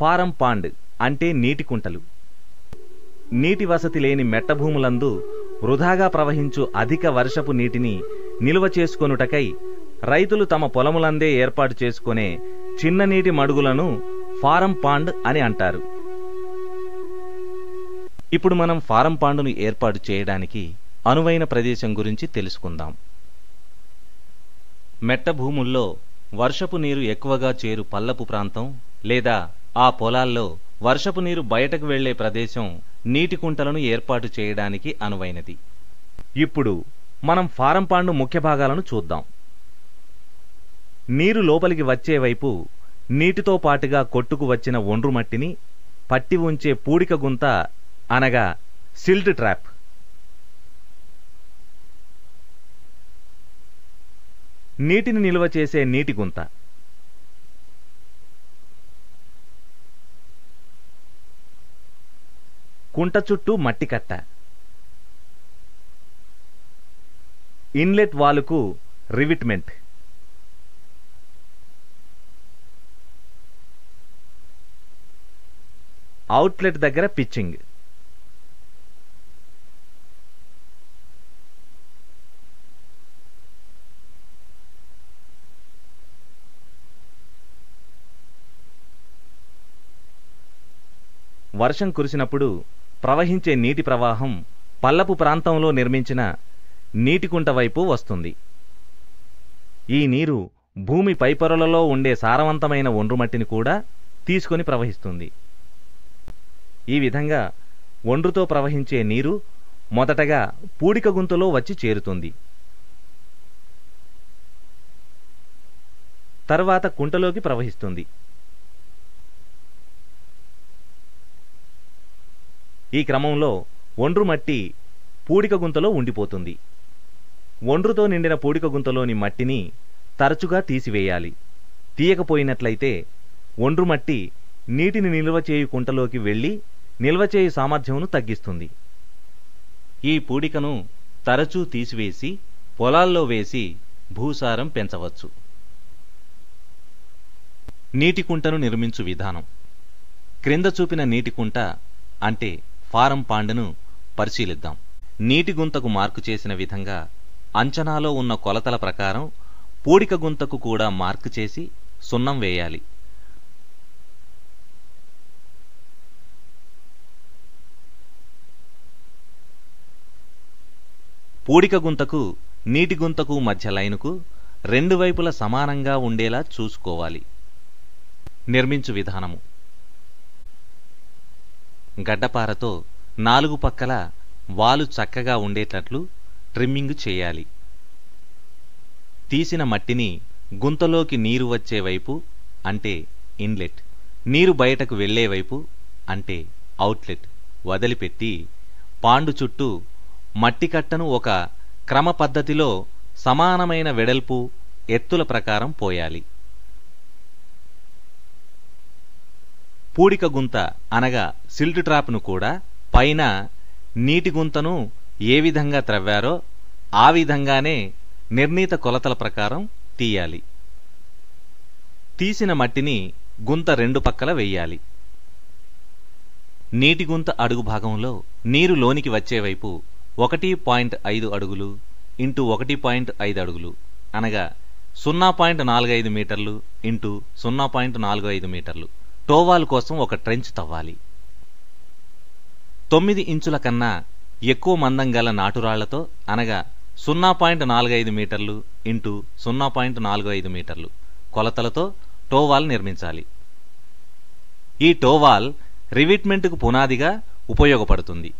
Form pond అంటే నీటి కుంటలు. నీటి వసతి లేని మెట్టభూములందు వృధాగా ప్రవహించు అధిక వర్షపు నీటిని నిల్వ చేసుకొనుటకై రైతులు తమ పొలములందే ఏర్పాటు చేసుకునే చిన్న నీటి మడుగులను ఫారం పాండ్ అని అంటారు. ఇప్పుడు మనం ఫారం పాండును ఏర్పాటు చేయడానికి అనువైన ప్రదేశం గురించి తెలుసుకుందాం. మెట్ట భూముల్లో వర్షపు నీరు ఎక్కువగా చేరు పల్లపు ప్రాంతం లేదా ఆ పొలాల్లో వర్షపు నీరు బయటకు వెళ్లే ప్రదేశం నీటి కుంటలను ఏర్పాటు చేయడానికి అనువైనది. ఇప్పుడు మనం ఫారం పాండు ముఖ్య భాగాలను చూద్దాం. నీరు లోపలికి వచ్చే వైపు నీటితో పాటుగా కొట్టుకు వచ్చిన ఒండ్రు మట్టిని పట్టి ఉంచే పూడిక గుంత అనగా సిల్ట్ ట్రాప్. నీటిని నిల్వ చేసే నీటి గుంత. కుంట చుట్టూ మట్టి కట్ట. ఇన్లెట్ వాలుకు రివిట్మెంట్. అవుట్లెట్ దగ్గర పిచ్చింగ్. వర్షం కురిసినప్పుడు ప్రవహించే నీటి ప్రవాహం పల్లపు ప్రాంతంలో నిర్మించిన నీటికుంట వైపు వస్తుంది. ఈ నీరు భూమి పైపొరలలో ఉండే సారవంతమైన ఒండ్రుమట్టిని కూడా తీసుకొని ప్రవహిస్తుంది. ఈ విధంగా ఒండ్రుతో ప్రవహించే నీరు మొదటగా పూడిక గుంతలో వచ్చి చేరుతుంది. తర్వాత కుంటలోకి ప్రవహిస్తుంది. ఈ క్రమంలో ఒండ్రు మట్టి పూడిక గుంతలో ఉండిపోతుంది. ఒండ్రుతో నిండిన పూడిక గుంతలోని మట్టిని తరచుగా తీసివేయాలి. తీయకపోయినట్లయితే ఒండ్రు మట్టి నీటిని నిల్వ చేయు కుంటలోకి వెళ్లి నిల్వ చేయు సామర్థ్యమును తగ్గిస్తుంది. ఈ పూడికను తరచూ తీసివేసి పొలాల్లో వేసి భూసారం పెంచవచ్చు. నీటి కుంటను నిర్మించు విధానం. క్రింద చూపిన నీటి కుంట అంటే ఫారం పాండును పరిశీలిద్దాం. నీటి గుంతకు మార్కు చేసిన విధంగా అంచనాలో ఉన్న కొలతల ప్రకారం పూడిక గుంతకు కూడా మార్కు చేసి సున్నం వేయాలి. పూడిక గుంతకు నీటి గుంతకు మధ్య లైనుకు రెండు వైపుల సమానంగా ఉండేలా చూసుకోవాలి. నిర్మించు విధానము. గడ్డపారతో 4 పక్కల వాలు చక్కగా ఉండేటట్లు ట్రిమ్మింగ్ చేయాలి. తీసిన మట్టిని గుంతలోకి నీరు వచ్చే వైపు అంటే ఇన్లెట్, నీరు బయటకు వెళ్లే వైపు అంటే అవుట్లెట్ వదిలిపెట్టి పాండు చుట్టూ మట్టి కట్టను ఒక క్రమ పద్ధతిలో సమానమైన వెడల్పు ఎత్తుల ప్రకారం పోయాలి. పూడిక గుంత అనగా సిల్ట్ ట్రాప్ను కూడా పైన నీటి గుంతను ఏ విధంగా త్రవ్వారో ఆ విధంగానే నిర్ణీత కొలతల ప్రకారం తీయాలి. తీసిన మట్టిని గుంత 2 పక్కల వెయ్యాలి. నీటి గుంత అడుగు భాగంలో నీరు లోనికి వచ్చేవైపు 1.5 అడుగులు ఇంటూ 1.5 అడుగులు అనగా 0.45 మీటర్లు ఇంటూ 0.45 మీటర్లు టోవాల్ కోసం ఒక ట్రెంచ్ తవ్వాలి. 9 ఇంచుల కన్నా ఎక్కువ మందం గల నాటురాళ్లతో అనగా 0.45 మీటర్లు ఇంటూ 0.45 మీటర్లు కొలతలతో టోవాల్ నిర్మించాలి. ఈ టోవాల్ రివిట్మెంట్కు పునాదిగా ఉపయోగపడుతుంది.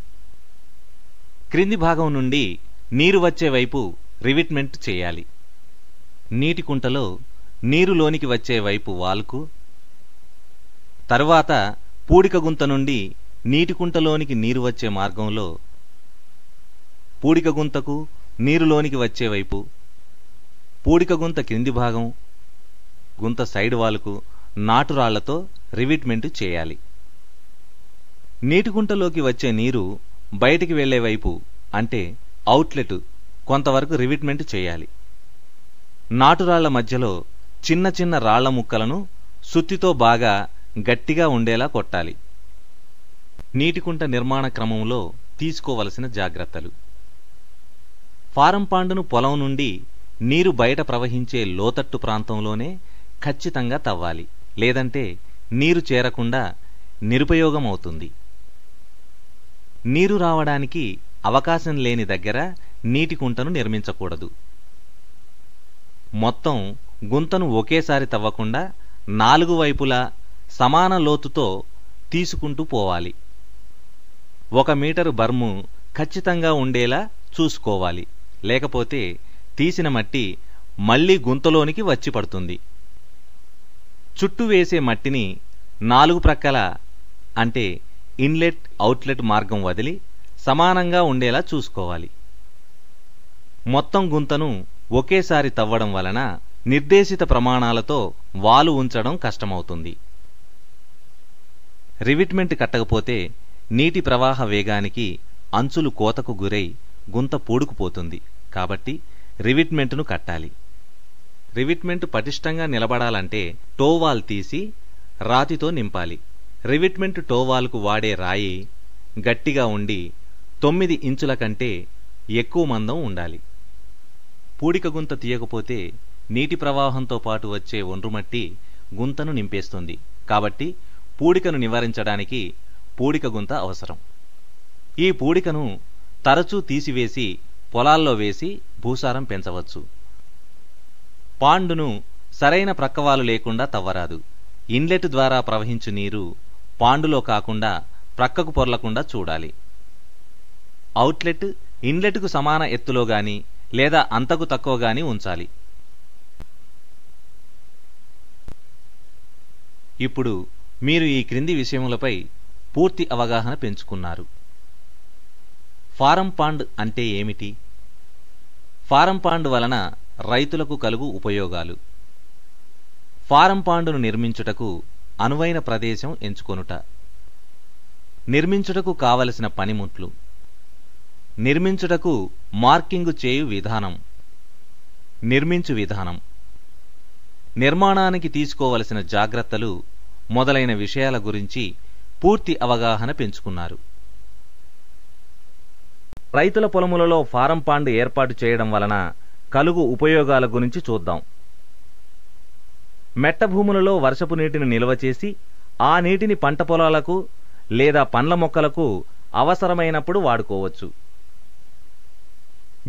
క్రింది భాగం నుండి నీరు వచ్చే వైపు రివిట్మెంట్ చేయాలి. నీటి కుంటలో నీరు లోనికి వచ్చే వైపు వాల్కు, తరువాత పూడిక గుంత నుండి నీటి కుంటలోనికి నీరు వచ్చే మార్గంలో పూడిక గుంతకు నీరులోనికి వచ్చే వైపు, పూడిక గుంత క్రింది భాగం గుంత సైడ్ వాల్కు నాటురాళ్లతో రివిట్మెంట్ చేయాలి. నీటి గుంటలోకి వచ్చే నీరు బయటికి వెళ్లే వైపు అంటే అవుట్లెట్ కొంతవరకు రివిట్మెంట్ చేయాలి. నాటురాళ్ల మధ్యలో చిన్న చిన్న రాళ్ల ముక్కలను సుత్తితో బాగా గట్టిగా ఉండేలా కొట్టాలి. నీటికుంట నిర్మాణ క్రమంలో తీసుకోవలసిన జాగ్రత్తలు. ఫారం పాండును పొలం నుండి నీరు బయట ప్రవహించే లోతట్టు ప్రాంతంలోనే ఖచ్చితంగా తవ్వాలి, లేదంటే నీరు చేరకుండా నిరుపయోగం అవుతుంది. నీరు రావడానికి అవకాశం లేని దగ్గర నీటికుంటను నిర్మించకూడదు. మొత్తం గుంతను ఒకేసారి తవ్వకుండా 4 వైపులా సమాన లోతుతో తీసుకుంటూ పోవాలి. 1 మీటరు బర్ము ఖచ్చితంగా ఉండేలా చూసుకోవాలి, లేకపోతే తీసిన మట్టి మళ్లీ గుంతలోనికి వచ్చి పడుతుంది. చుట్టూ వేసే మట్టిని 4 ప్రక్కల అంటే ఇన్లెట్ అవుట్లెట్ మార్గం వదిలి సమానంగా ఉండేలా చూసుకోవాలి. మొత్తం గుంతను ఒకేసారి తవ్వడం వలన నిర్దేశిత ప్రమాణాలతో వాలు ఉంచడం కష్టమవుతుంది. రివిట్మెంట్ కట్టకపోతే నీటి ప్రవాహ వేగానికి అంచులు కోతకు గురై గుంత పూడుకుపోతుంది. కాబట్టి రివిట్మెంట్ను కట్టాలి. రివిట్మెంట్ పటిష్టంగా నిలబడాలంటే టోవాల్ తీసి రాతితో నింపాలి. రివిట్మెంట్ టోవాల్కు వాడే రాయి గట్టిగా ఉండి 9 ఇంచుల కంటే ఎక్కువ మందం ఉండాలి. పూడిక గుంత తీయకపోతే నీటి ప్రవాహంతో పాటు వచ్చే ఒండ్రుమట్టి గుంతను నింపేస్తుంది. కాబట్టి పూడికను నివారించడానికి పూడిక గుంత అవసరం. ఈ పూడికను తరచూ తీసివేసి పొలాల్లో వేసి భూసారం పెంచవచ్చు. పాండును సరైన ప్రక్కవాలు లేకుండా తవ్వరాదు. ఇన్లెట్ ద్వారా ప్రవహించు నీరు పాండులో కాకుండా ప్రక్కకు పొర్లకుండా చూడాలి. అవుట్లెట్ ఇన్లెట్కు సమాన ఎత్తులో గాని లేదా అంతకు తక్కువ గాని ఉంచాలి. ఇప్పుడు మీరు ఈ క్రింది విషయములపై పూర్తి అవగాహన పెంచుకున్నారు. ఫారం పాండ్ అంటే ఏమిటి? ఫారం పాండ్ వలన రైతులకు కలుగు ఉపయోగాలు. ఫారం పాండును నిర్మించుటకు అనువైన ప్రదేశం ఎంచుకొనుట. నిర్మించుటకు కావలసిన పనిముట్లు. నిర్మించుటకు మార్కింగు చేయు విధానం. నిర్మించు విధానం. నిర్మాణానికి తీసుకోవలసిన జాగ్రత్తలు మొదలైన విషయాల గురించి పూర్తి అవగాహన పెంచుకున్నారు. రైతుల పొలములలో ఫారం పాండ్ ఏర్పాటు చేయడం వలన కలుగు ఉపయోగాల గురించి చూద్దాం. మెట్ట భూములలో వర్షపు నీటిని నిల్వ చేసి ఆ నీటిని పంట పొలాలకు లేదా పండ్ల మొక్కలకు అవసరమైనప్పుడు వాడుకోవచ్చు.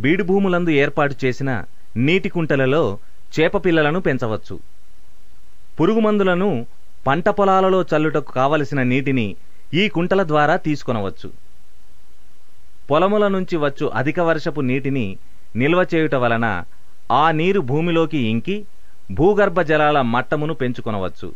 బీడు భూములందు ఏర్పాటు చేసిన నీటి కుంటలలో చేప పిల్లలను పెంచవచ్చు. పురుగుమందులను పంట పొలాలలో చల్లుటకు కావలసిన నీటిని ఈ కుంటల ద్వారా తీసుకొనవచ్చు. పొలముల నుంచి వచ్చు అధిక వర్షపు నీటిని నిల్వ చేయుట వలన ఆ నీరు భూమిలోకి ఇంకి భూగర్భ జలాల మట్టమును పెంచుకొనవచ్చు.